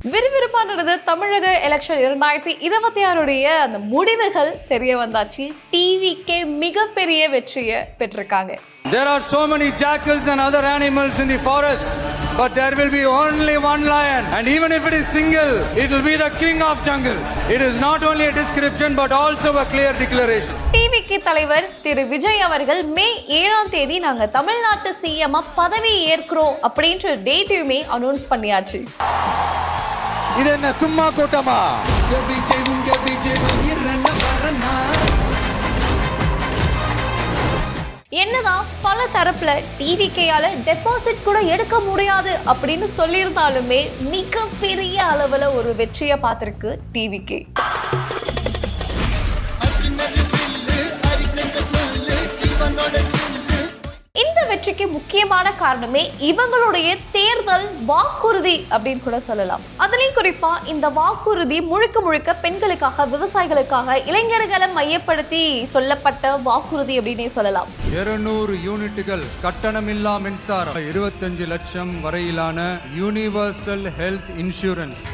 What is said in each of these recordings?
விறுவிறுப்பானது தமிழக எலெக்ஷன் 2026 அந்த முடிவுகள் தெரிய வந்தாச்சு. டிவிக்கே மிகப்பெரிய வெற்றியை பெற்றிருக்காங்க. There are so many jackals and other animals in the forest, but there will be only one lion, and even if it is single, it will be the king of jungle. It is not only a description but also a clear declaration. டிவிக்கு தலைவர் திரு விஜய் அவர்கள் மே 7ஆம் தேதி நாங்க தமிழ்நாட்டு CM பதவி ஏற்கிறோம் அப்படின்ற டேட்டையுமே announce பண்ணியாச்சு. இது என்ன சும்மா கூட்டமா? என்னதான் பல தரப்புல டிவிகேயால டெபாசிட் கூட எடுக்க முடியாது அப்படின்னு சொல்லியிருந்தாலுமே மிகப்பெரிய அளவுல ஒரு வெற்றியை பார்த்திருக்கு டிவிகே. இந்த வெற்றிக்கு முக்கியமான காரணமே இவங்களுடைய தேர்தல் வாக்குறுதி அப்படின்னு கூட சொல்லலாம். அதுலயும் குறிப்பா இந்த வாக்குறுதி முழுக்க முழுக்க பெண்களுக்காக, விவசாயிகளுக்காக, இளைஞர்களை மையப்படுத்தி சொல்லப்பட்ட வாக்குறுதி அப்படின்னே சொல்லலாம். 200 யூனிட்டுகள் கட்டணமில்லா மின்சாரம், 25 லட்சம் வரையிலான யூனிவர்சல் ஹெல்த் இன்சூரன்ஸ்.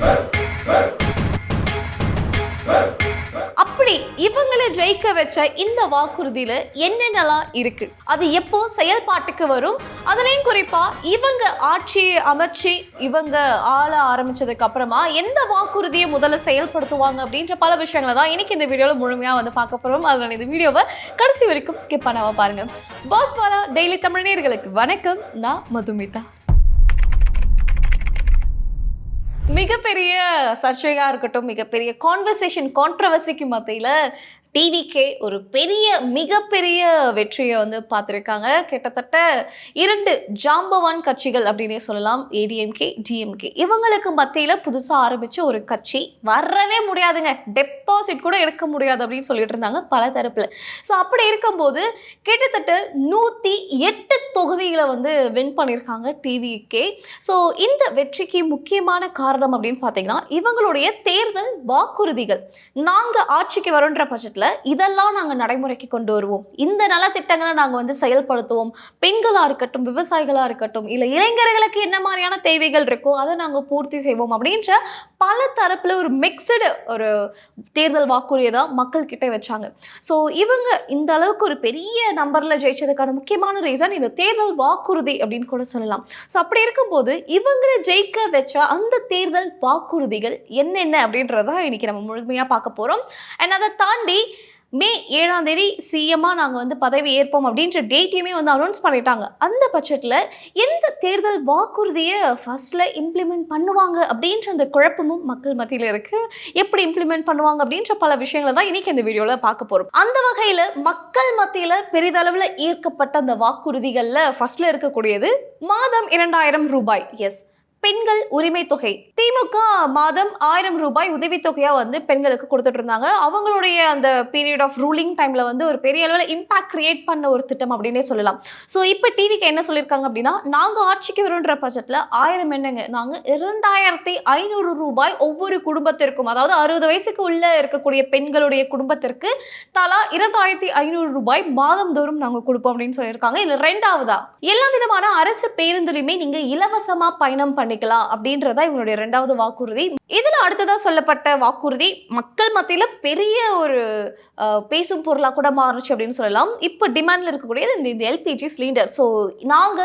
அப்படி இவங்களை ஜெயிக்க வச்ச இந்த வாக்குறுதியில என்னென்னலாம் இருக்கு, அது எப்போ செயல்பாட்டுக்கு வரும், அதுலயும் குறிப்பா இவங்க ஆட்சியை அமைச்சு இவங்க ஆள ஆரம்பிச்சதுக்கு அப்புறமா எந்த வாக்குறுதியை முதல்ல செயல்படுத்துவாங்க அப்படின்ற பல விஷயங்களை தான் இன்னைக்கு இந்த வீடியோல முழுமையா பார்க்க போறோம். அதனால இந்த வீடியோவை கடைசி வரைக்கும் ஸ்கிப் பண்ணாம பாருங்க. பாஸ் வாலா டெய்லி தமிழ் நேயர்களுக்கு வணக்கம். நான் மதுமிதா. மிகப்பெரிய சர்ச்சையாக இருக்கட்டும், மிகப்பெரிய கான்ட்ரவர்சிக்கு மத்தியில் டிவிக்கே ஒரு மிகப்பெரிய வெற்றியை பார்த்துருக்காங்க. கிட்டத்தட்ட 2 ஜாம்பவான் கட்சிகள் அப்படின்னே சொல்லலாம், ஏடிஎம்கே, டிஎம்கே. இவங்களுக்கு மத்தியில் புதுசாக ஆரம்பித்த ஒரு கட்சி வரவே முடியாதுங்க, டெபாசிட் கூட எடுக்க முடியாது அப்படின்னு சொல்லிட்டு இருந்தாங்க பல தரப்பில். ஸோ அப்படி இருக்கும்போது கிட்டத்தட்ட 108 தொகுதிகளை வின் பண்ணியிருக்காங்க டிவிகே. ஸோ இந்த வெற்றிக்கு முக்கியமான காரணம் அப்படின்னு பார்த்தீங்கன்னா இவங்களுடைய தேர்தல் வாக்குறுதிகள். நாங்கள் ஆட்சிக்கு வரோன்ற பட்சத்தில் இதெல்லாம் நாங்கள் நடைமுறைக்கு கொண்டு வருவோம், இந்த நலத்திட்டங்களை நாங்கள் செயல்படுத்துவோம், பெண்களாக இருக்கட்டும், விவசாயிகளாக இருக்கட்டும், இல்லை இளைஞர்களுக்கு என்ன மாதிரியான தேவைகள் இருக்கோ அதை நாங்கள் பூர்த்தி செய்வோம் அப்படின்ற பல தரப்பில் ஒரு மிக்சடு ஒரு தேர்தல் வாக்குறுதியை தான் மக்கள் கிட்ட வச்சாங்க. ஸோ இவங்க இந்த அளவுக்கு ஒரு பெரிய நம்பரில் ஜெயிச்சதுக்கான முக்கியமான ரீசன் இந்த தேர்தல் வாக்குறுதி அப்படின்னு கூட சொல்லலாம். ஸோ அப்படி இருக்கும்போது இவங்களை ஜெயிக்க வச்ச அந்த தேர்தல் வாக்குறுதிகள் என்னென்ன அப்படின்றத இன்னைக்கு நம்ம முழுமையாக பார்க்க போகிறோம். அண்ட் அதை தாண்டி மே 7ஆம் தேதி சிஎம்மா நாங்கள் பதவி ஏற்போம் அப்படின்ற டேட்டையுமே அனௌன்ஸ் பண்ணிட்டாங்க. அந்த பட்சத்தில் எந்த தேர்தல் வாக்குறுதியை ஃபர்ஸ்ட்ல இம்ப்ளிமெண்ட் பண்ணுவாங்க அப்படின்ற அந்த குழப்பமும் மக்கள் மத்தியில் இருக்கு. எப்படி இம்ப்ளிமெண்ட் பண்ணுவாங்க அப்படின்ற பல விஷயங்களை தான் இன்னைக்கு இந்த வீடியோவில் பார்க்க போகிறோம். அந்த வகையில் மக்கள் மத்தியில் பெரிதளவில் ஈர்க்கப்பட்ட அந்த வாக்குறுதிகளில் ஃபர்ஸ்ட்ல இருக்கக்கூடியது மாதம் 2000 ரூபாய். எஸ், பெண்கள் உரிமை தொகை. திமுக மாதம் 1000 ரூபாய் உதவித்தொகையா பெண்களுக்கு கொடுத்துட்டு இருந்தாங்க. அவங்களுடைய அந்த பீரியட் ஆஃப் ரூலிங் டைம்ல ஒரு பெரிய அளவில் இம்பாக்ட் கிரியேட் பண்ண ஒரு திட்டம் அப்படின்னே சொல்லலாம். ஸோ இப்போ டிவிக்கு என்ன சொல்லியிருக்காங்க அப்படின்னா, நாங்கள் ஆட்சிக்கு வரும்ன்ற பட்சத்தில் 1000 என்னங்க, நாங்கள் 2500 ரூபாய் ஒவ்வொரு குடும்பத்திற்கும், அதாவது 60 வயசுக்கு உள்ள இருக்கக்கூடிய பெண்களுடைய குடும்பத்திற்கு தலா 2500 ரூபாய் மாதந்தோறும் நாங்கள் கொடுப்போம் அப்படின்னு சொல்லியிருக்காங்க. இல்லை, 2வதா எல்லா விதமான அரசு பேருந்துலையுமே நீங்க இலவசமா பயணம் பண்ணிக்கலாம் அப்படின்றதா இவங்களுடைய 2வது வாக்குறுதி. இதுல அடுத்ததா சொல்லப்பட்ட வாக்குறுதி மக்கள் மத்தியில பெரிய ஒரு பேசும் பொருளா கூட மாறுச்சு அப்படின்னு சொல்லலாம். இப்போ டிமாண்ட்ல இருக்கக்கூடியது இந்த எல்பிஜி சிலிண்டர். ஸோ நாங்க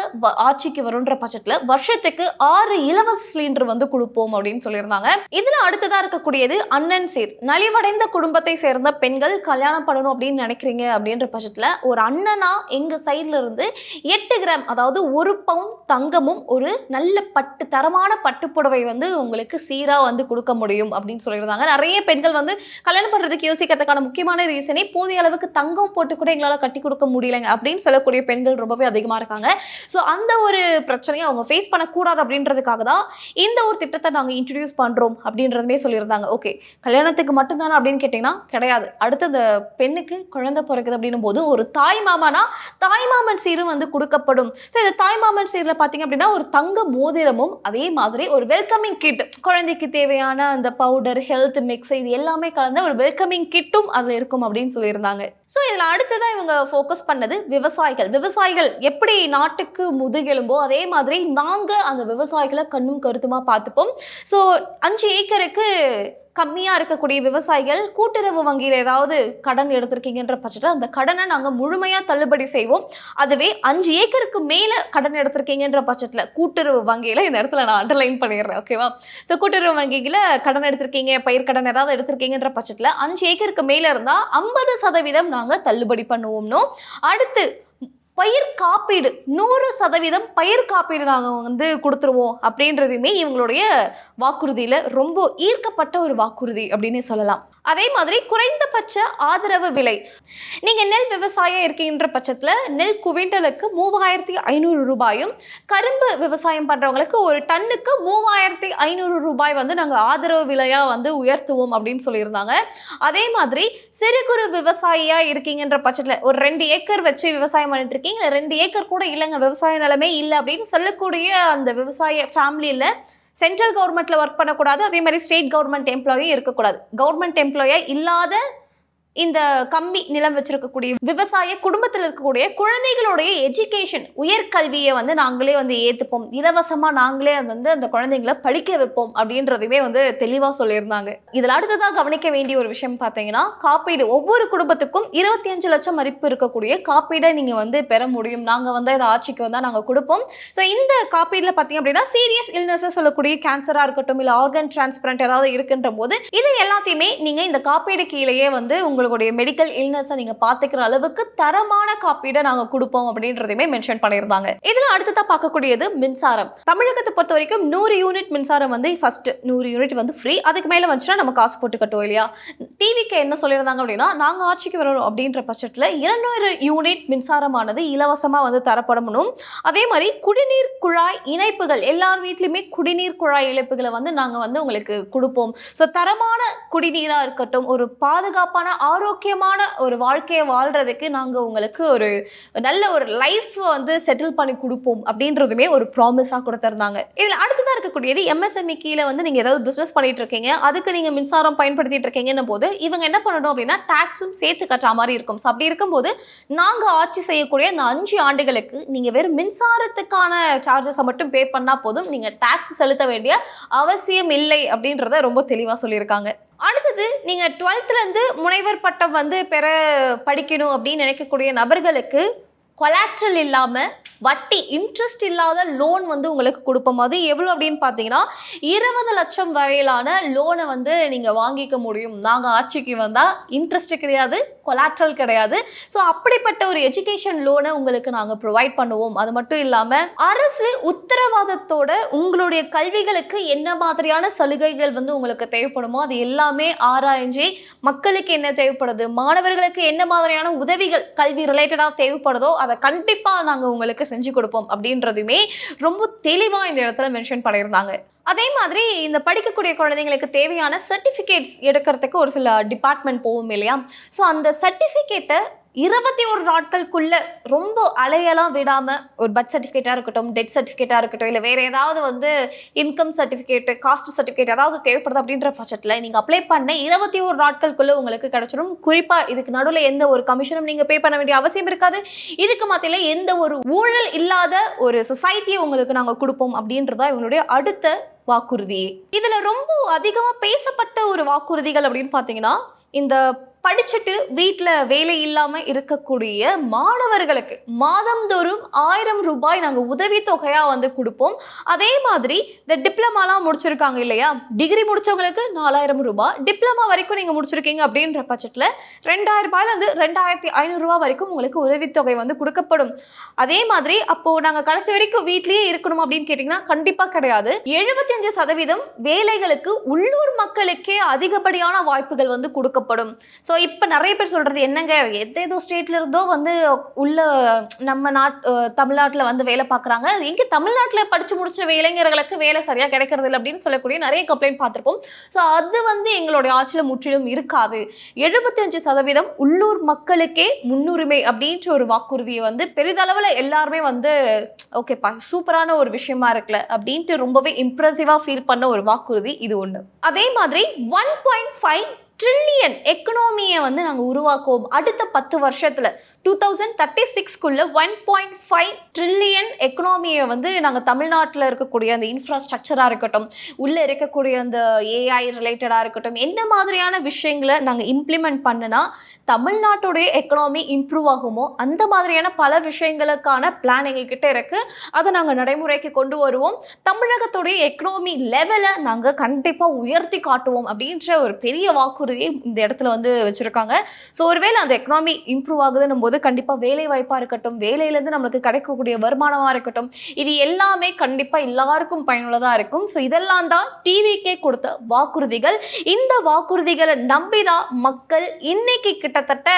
ஆட்சிக்கு வரும்ன்ற பட்சத்துல வருஷத்துக்கு 6 இலவச சிலிண்டர் கொடுப்போம் அப்படின்னு சொல்லியிருந்தாங்க. இதுல அடுத்ததா இருக்கக்கூடியது அண்ணன் சீர். நலிவடைந்த குடும்பத்தை சேர்ந்த பெண்கள் கல்யாணம் பண்ணணும் அப்படின்னு நினைக்கிறீங்க அப்படின்ற பட்சத்துல ஒரு அண்ணனா எங்க சைட்ல இருந்து 8 கிராம், அதாவது 1 பவுண்ட் தங்கமும் ஒரு நல்ல தரமான பட்டுப்புடவை உங்களுக்கு சீரா கொடுக்க முடியும் அப்படின்னு சொல்லியிருந்தாங்க. நிறைய பெண்கள் கல்யாணம் பண்றதுக்கு யோசிக்கிறதுக்கான முக்கியமான ரீசனே போதிய அளவுக்கு தங்கம் போட்டு கூட எங்களால கட்டி கொடுக்க முடியலைங்க அப்படின்னு சொல்லக்கூடிய பெண்கள் ரொம்பவே அதிகமா இருக்காங்க. ஸோ அந்த ஒரு பிரச்சனையை அவங்க ஃபேஸ் பண்ணக்கூடாது அப்படின்றதுக்காக தான் இந்த ஒரு திட்டத்தை நாங்கள் இன்ட்ரடியூஸ் பண்றோம் அப்படின்றதுமே சொல்லியிருந்தாங்க. ஓகே, கல்யாணத்துக்கு மட்டும்தானே அப்படின்னு கேட்டீங்கன்னா கிடையாது. அடுத்து அந்த பெண்ணுக்கு குழந்தை பிறகுது அப்படின்னும் போது ஒரு தாய் மாமனா தாய்மாமன் சீரும் கொடுக்கப்படும். ஸோ இந்த தாய்மாமன் சீரில் பார்த்தீங்க அப்படின்னா ஒரு தங்க மோதிரமும், அதே மாதிரி ஒரு வெல்கமிங் கிட், குழந்தைக்கு தேவையான அந்த பவுடர், ஹெல்த் மிக்ஸ் இது எல்லாமே கலந்த ஒரு வெல்கமிங் கிட்டும் அதில் இருக்கும் அப்படின்னு சொல்லியிருந்தாங்க. ஸோ இதில் அடுத்ததான் இவங்க ஃபோக்கஸ் பண்ணது விவசாயிகள் எப்படி நாட்டுக்கு முதுகெலும்போ அதே மாதிரி நாங்கள் அந்த விவசாயிகளை கண்ணும் கருத்துமாக பார்த்துப்போம். ஸோ 5 ஏக்கருக்கு கம்மியாக இருக்கக்கூடிய விவசாயிகள் கூட்டுறவு வங்கியில் ஏதாவது கடன் எடுத்திருக்கீங்கன்ற பட்சத்தில் அந்த கடனை நாங்கள் முழுமையாக தள்ளுபடி செய்வோம். அதுவே 5 ஏக்கருக்கு மேலே கடன் எடுத்திருக்கீங்கன்ற பட்சத்தில் கூட்டுறவு வங்கியில் இந்த இடத்துல நான் அண்டர்லைன் பண்ணிடுறேன், ஓகேவா? ஸோ கூட்டுறவு வங்கியில் கடன் எடுத்திருக்கீங்க, பயிர் கடன் ஏதாவது எடுத்திருக்கீங்கன்ற பட்சத்தில் 5 ஏக்கருக்கு மேலே இருந்தால் 50% நாங்கள் தள்ளுபடி பண்ணுவோம்னோ. அடுத்து பயிர் காப்பீடு 100% பயிர் காப்பீடு நாங்கள் வந்து கொடுத்துருவோம் அப்படின்றதுமே இவங்களுடைய வாக்குறுதியில் ரொம்ப ஈர்க்கப்பட்ட ஒரு வாக்குறுதி அப்படின்னு சொல்லலாம். அதே மாதிரி குறைந்தபட்ச ஆதரவு விலை, நீங்கள் நெல் விவசாயம் இருக்கின்ற பட்சத்தில் நெல் குவிண்டலுக்கு 3500 ரூபாயும், கரும்பு விவசாயம் பண்ணுறவங்களுக்கு ஒரு டன்னுக்கு 3500 ரூபாய் வந்து நாங்கள் ஆதரவு விலையாக வந்து உயர்த்துவோம் அப்படின்னு சொல்லியிருந்தாங்க. அதே மாதிரி சிறு குறு விவசாயியாக இருக்கீங்கன்ற பட்சத்தில் ஒரு 2 ஏக்கர் வச்சு விவசாயம் பண்ணிட்டு இருக்கீங்க, 2 ஏக்கர் கூட இல்லைங்க விவசாய நிலமே இல்லை அப்படின்னு சொல்லக்கூடிய அந்த விவசாய ஃபேமிலியில் சென்ட்ரல் கவர்மெண்ட்ல ஒர்க் பண்ணக்கூடாது, அதே மாதிரி ஸ்டேட் கவர்மெண்ட் எம்ப்ளாயும் இருக்கக்கூடாது. கவர்மெண்ட் எம்ப்ளாயா இல்லாத இந்த கம்மி நிலம் வச்சிருக்கக்கூடிய விவசாய குடும்பத்தில் இருக்கக்கூடிய குழந்தைகளுடைய எஜுகேஷன் உயர்கல்வியை வந்து நாங்களே வந்து ஏற்றுப்போம், இலவசமாக நாங்களே வந்து அந்த குழந்தைங்களை படிக்க வைப்போம் அப்படின்றதுமே வந்து தெளிவாக சொல்லியிருந்தாங்க. இதில் அடுத்ததாக கவனிக்க வேண்டிய ஒரு விஷயம் பார்த்தீங்கன்னா காப்பீடு. ஒவ்வொரு குடும்பத்துக்கும் 25 லட்சம் மதிப்பு இருக்கக்கூடிய காப்பீடை நீங்கள் வந்து பெற முடியும். நாங்கள் வந்து இதை ஆட்சிக்கு வந்தால் நாங்கள் கொடுப்போம். ஸோ இந்த காப்பீடில் பார்த்தீங்க அப்படின்னா சீரியஸ் இல்னஸ் சொல்லக்கூடிய கேன்சராக இருக்கட்டும், இல்லை ஆர்கன் டிரான்ஸ்பிளான்ட் ஏதாவது இருக்குன்ற போது இது எல்லாத்தையுமே நீங்கள் இந்த காப்பீடு கீழேயே வந்து உங்களுடைய மெடிக்கல் இல்னஸை நீங்க பாத்துக்கிற அளவுக்கு தரமான காப்பீடை நாங்க கொடுப்போம் அப்படின்றதையுமே மென்ஷன் பண்ணியிருந்தாங்க. இதுல அடுத்ததா பார்க்கக்கூடியது மின்சாரம். தமிழகத்தை பொறுத்த வரைக்கும் 100 யூனிட் மின்சாரம் வந்து ஃபர்ஸ்ட் 100 யூனிட் வந்து ஃப்ரீ. அதுக்கு மேல வந்துச்சுன்னா நம்ம காசு போட்டு கட்டுவோம் இல்லையா? டிவிக்கு என்ன சொல்லியிருந்தாங்க அப்படின்னா நாங்க ஆட்சிக்கு வரணும் அப்படின்ற பட்சத்துல 200 யூனிட் மின்சாரமானது இலவசமா வந்து தரப்படணும். அதே மாதிரி குடிநீர் குழாய் இணைப்புகள், எல்லார் வீட்லயுமே குடிநீர் குழாய் இணைப்புகளை வந்து நாங்க வந்து உங்களுக்கு கொடுப்போம். ஸோ தரமான குடிநீரா இருக்கட்டும், ஒரு பாதுகாப்பான ஆரோக்கியமான ஒரு வாழ்க்கையை வாழ்றதுக்கு நாங்க உங்களுக்கு ஒரு நல்ல ஒரு லைஃப் வந்து செட்டில் பண்ணி கொடுப்போம் அப்படின்றதுமே ஒரு ப்ராமிஸா கொடுத்திருந்தாங்க. இதுல அடுத்ததா இருக்கக்கூடியது எம்எஸ்எம்இ கீழே வந்து நீங்க ஏதாவது பிசினஸ் பண்ணிட்டு இருக்கீங்க, அதுக்கு நீங்க மின்சாரம் பயன்படுத்திட்டு இருக்கீங்கன்னும் போது இவங்க என்ன பண்ணணும் அப்படின்னா டாக்ஸும் சேர்த்து கட்டுற மாதிரி இருக்கும். ஸோ அப்படி இருக்கும்போது நாங்க ஆட்சி செய்யக்கூடிய அந்த 5 ஆண்டுகளுக்கு நீங்க வெறும் மின்சாரத்துக்கான சார்ஜஸை மட்டும் பே பண்ணா போதும், நீங்க டாக்ஸ் செலுத்த வேண்டிய அவசியம் இல்லை அப்படின்றத ரொம்ப தெளிவா சொல்லியிருக்காங்க. அடுத்தது நீங்க 12th இருந்து முனைவர் பட்டம் வந்து பெற படிக்கணும் அப்படின்னு நினைக்கக்கூடிய நபர்களுக்கு கொலாட்ரல் இல்லாம வட்டி இன்ட்ரெஸ்ட் இல்லாத லோன் வந்து உங்களுக்கு கொடுப்போம். அது எவ்வளோ அப்படின்னு பார்த்தீங்கன்னா 20 லட்சம் வரையிலான லோனை வந்து நீங்கள் வாங்கிக்க முடியும். நாங்கள் ஆட்சிக்கு வந்தால் இன்ட்ரெஸ்ட் கிடையாது, கொலாட்ரல் கிடையாது. ஸோ அப்படிப்பட்ட ஒரு எஜுகேஷன் லோனை உங்களுக்கு நாங்கள் ப்ரொவைட் பண்ணுவோம். அது மட்டும் இல்லாமல் அரசு உத்தரவாதத்தோட உங்களுடைய கல்விகளுக்கு என்ன மாதிரியான சலுகைகள் வந்து உங்களுக்கு தேவைப்படுமோ அது எல்லாமே ஆராய்ஞ்சி மக்களுக்கு என்ன தேவைப்படுது, மாணவர்களுக்கு என்ன மாதிரியான உதவிகள் கல்வி ரிலேட்டடாக தேவைப்படுதோ அதை கண்டிப்பாக நாங்கள் உங்களுக்கு செஞ்சு கொடுப்போம் அப்படின்றதுமே ரொம்ப தெளிவாக இந்த இடத்துல மென்ஷன் பண்ணியிருந்தாங்க. அதே மாதிரி இந்த படிக்கக்கூடிய குழந்தைங்களுக்கு தேவையான சர்டிஃபிகேட்ஸ் எடுக்கிறதுக்கு ஒரு சில டிபார்ட்மெண்ட் போகும் இல்லையா? ஸோ அந்த சர்டிஃபிகேட்டை 21 நாட்களுக்குள்ள ரொம்ப அலையெல்லாம் விடாம ஒரு பர்த் சர்டிஃபிகேட்டாக இருக்கட்டும், டெத் சர்டிஃபிகேட்டாக இருக்கட்டும், இல்லை வேற ஏதாவது வந்து இன்கம் சர்டிஃபிகேட், காஸ்ட் சர்டிஃபிகேட் ஏதாவது தேவைப்படுது அப்படின்ற பட்சத்தில் நீங்கள் அப்ளை பண்ண 21 நாட்களுக்குள்ள உங்களுக்கு கிடைச்சிடும். குறிப்பாக இதுக்கு நடுவில் எந்த ஒரு கமிஷனும் நீங்கள் பே பண்ண வேண்டிய அவசியம் இருக்காது. இதுக்கு மத்தியில் எந்த ஒரு ஊழல் இல்லாத ஒரு சொசைட்டியை உங்களுக்கு நாங்கள் கொடுப்போம் அப்படின்றதா இவங்களுடைய அடுத்த வாக்குறுதி. இதுல ரொம்ப அதிகமா பேசப்பட்ட ஒரு வாக்குறுதிகள் அப்படின்னு பாத்தீங்கன்னா இந்த படிச்சுட்டு வீட்டில் வேலை இல்லாமல் இருக்கக்கூடிய மாணவர்களுக்கு மாதந்தோறும் 1000 ரூபாய் நாங்கள் உதவித்தொகையாக வந்து கொடுப்போம். அதே மாதிரி இந்த டிப்ளமாலாம் முடிச்சிருக்காங்க இல்லையா, டிகிரி முடித்தவங்களுக்கு 4000 ரூபாய், டிப்ளமா வரைக்கும் நீங்கள் முடிச்சிருக்கீங்க அப்படின்ற பட்சத்தில் 2000 ரூபாயிலேருந்து 2500 ரூபா வரைக்கும் உங்களுக்கு உதவித்தொகை வந்து கொடுக்கப்படும். அதே மாதிரி அப்போது நாங்கள் கடைசி வரைக்கும் வீட்லேயே இருக்கணும் அப்படின்னு கேட்டிங்கன்னா கண்டிப்பாக கிடையாது. 75% வேலைகளுக்கு உள்ளூர் மக்களுக்கே அதிகப்படியான வாய்ப்புகள் வந்து கொடுக்கப்படும். ஸோ இப்போ நிறைய பேர் சொல்கிறது என்னங்க ஏதோ ஸ்டேட்ல இருந்தோ வந்து உள்ள நம்ம தமிழ்நாட்டில் வந்து வேலை பார்க்குறாங்க, எங்கே தமிழ்நாட்டில் படித்து முடிச்ச இளைஞர்களுக்கு வேலை சரியாக கிடைக்கிறது இல்லை அப்படின்னு சொல்லக்கூடிய நிறைய கம்ப்ளைண்ட் பார்த்துருப்போம். ஸோ அது வந்து எங்களுடைய ஆட்சியில் முற்றிலும் இருக்காது. 75% உள்ளூர் மக்களுக்கே முன்னுரிமை அப்படின்ற ஒரு வாக்குறுதியை வந்து பெரிதளவில் எல்லாருமே வந்து ஓகேப்பா சூப்பரான ஒரு விஷயமா இருக்குல்ல அப்படின்ட்டு ரொம்பவே இம்ப்ரெசிவாக ஃபீல் பண்ண ஒரு வாக்குறுதி இது ஒன்று. அதே மாதிரி 1.5 ட்ரில்லியன் எக்கனாமியை வந்து நாங்கள் உருவாக்குவோம் அடுத்த 10 வருஷத்தில் 2036க்குள்ள 1.5 ட்ரில்லியன் எக்கனாமியை வந்து நாங்கள் தமிழ்நாட்டில் இருக்கக்கூடிய அந்த இன்ஃப்ராஸ்ட்ரக்சராக இருக்கட்டும், உள்ளே இருக்கக்கூடிய அந்த ஏஐ ரிலேட்டடாக இருக்கட்டும், என்ன மாதிரியான விஷயங்களை நாங்கள் இம்ப்ளிமெண்ட் பண்ணினா தமிழ்நாட்டுடைய எக்கனாமி இம்ப்ரூவ் ஆகுமோ அந்த மாதிரியான பல விஷயங்களுக்கான பிளான் எங்ககிட்ட இருக்குது. அதை நாங்கள் நடைமுறைக்கு கொண்டு வருவோம். தமிழகத்துடைய எக்கனாமி லெவலை நாங்கள் கண்டிப்பாக உயர்த்தி காட்டுவோம் அப்படின்ற ஒரு பெரிய வாக்குறுதியை இந்த இடத்துல வந்து வச்சுருக்காங்க. ஸோ ஒருவேளை அந்த எக்கனாமி இம்ப்ரூவ் ஆகுதுன்னும் போது கண்டிப்பாக வேலை வாய்ப்பாக இருக்கட்டும், வேலையிலேருந்து நம்மளுக்கு கிடைக்கக்கூடிய வருமானமாக இருக்கட்டும், இது எல்லாமே கண்டிப்பாக எல்லாருக்கும் பயனுள்ளதாக இருக்கும். ஸோ இதெல்லாம் தான் டிவிக்கே கொடுத்த வாக்குறுதிகள். இந்த வாக்குறுதிகளை நம்பிதான் மக்கள் இன்னைக்கு கிட்டத்தட்ட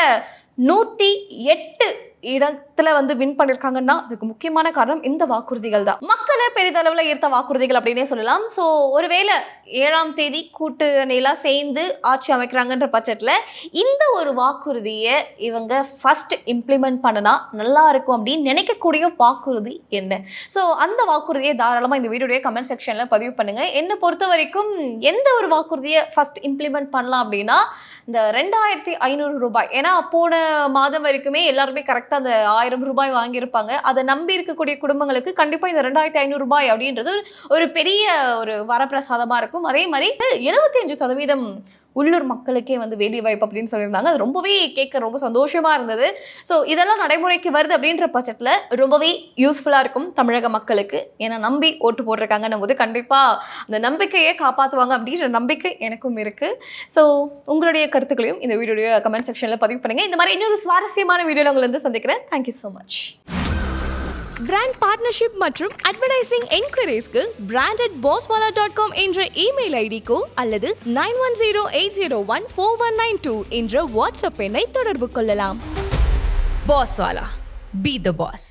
108 இடத்துல வந்து வின் பண்ணியிருக்காங்கன்னா அதுக்கு முக்கியமான காரணம் இந்த வாக்குறுதிகள் தான். மக்களை பெரிதளவில் ஈர்த்த வாக்குறுதிகள் அப்படின்னே சொல்லலாம். ஸோ ஒருவேளை 7ஆம் தேதி கூட்டு அணிலாம் சேர்ந்து ஆட்சி அமைக்கிறாங்கன்ற பட்சத்தில் இந்த ஒரு வாக்குறுதியை இவங்க ஃபர்ஸ்ட் இம்ப்ளிமெண்ட் பண்ணினா நல்லா இருக்கும் அப்படின்னு நினைக்கக்கூடிய வாக்குறுதி என்ன? ஸோ அந்த வாக்குறுதியை தாராளமாக இந்த வீடியோடைய கமெண்ட் செக்ஷனில் பதிவு பண்ணுங்கள். என்னை பொறுத்த வரைக்கும் எந்த ஒரு வாக்குறுதியை ஃபர்ஸ்ட் இம்ப்ளிமெண்ட் பண்ணலாம் அப்படின்னா இந்த 2500 ரூபாய். ஏன்னா போன மாதம் வரைக்குமே எல்லாருமே கரெக்டாக அந்த 1000 ரூபாய் வாங்கியிருப்பாங்க. அதை நம்பி இருக்கக்கூடிய குடும்பங்களுக்கு கண்டிப்பாக இந்த 2500 ரூபாய் அப்படின்றது ஒரு பெரிய ஒரு வரப்பிரசாதமாக இருக்கும். அதே மாதிரி 75% உள்ளூர் மக்களுக்கே வந்து வேலை வாய்ப்பு அப்படின்னு சொல்லியிருந்தாங்க. அது ரொம்பவே கேட்க ரொம்ப சந்தோஷமா இருந்தது. ஸோ இதெல்லாம் நடைமுறைக்கு வருது அப்படின்ற பட்சத்தில் ரொம்பவே யூஸ்ஃபுல்லாக இருக்கும் தமிழக மக்களுக்கு. ஏன்னா நம்பி ஓட்டு போட்டிருக்காங்கன்னும் போது கண்டிப்பாக அந்த நம்பிக்கையை காப்பாற்றுவாங்க அப்படின்ற நம்பிக்கை எனக்கும் இருக்குது. ஸோ உங்களுடைய கருத்துக்களையும் இந்த வீடியோடைய கமெண்ட் செக்ஷனில் பதிவு பண்ணுங்கள். இந்த மாதிரி இன்னொரு சுவாரஸ்யமான வீடியோவில் உங்களை வந்து சந்திக்கிறேன். Thank you so much. Brand partnership மற்றும் அட்வர்டைசிங் என்கொயரிஸ்க்கு brand@bosswala.com என்ற இமெயில் ஐடிக்கோ அல்லது 9108014192 என்ற வாட்ஸ்அப் எண்ணை தொடர்பு கொள்ளலாம். Bosswala. Be the boss.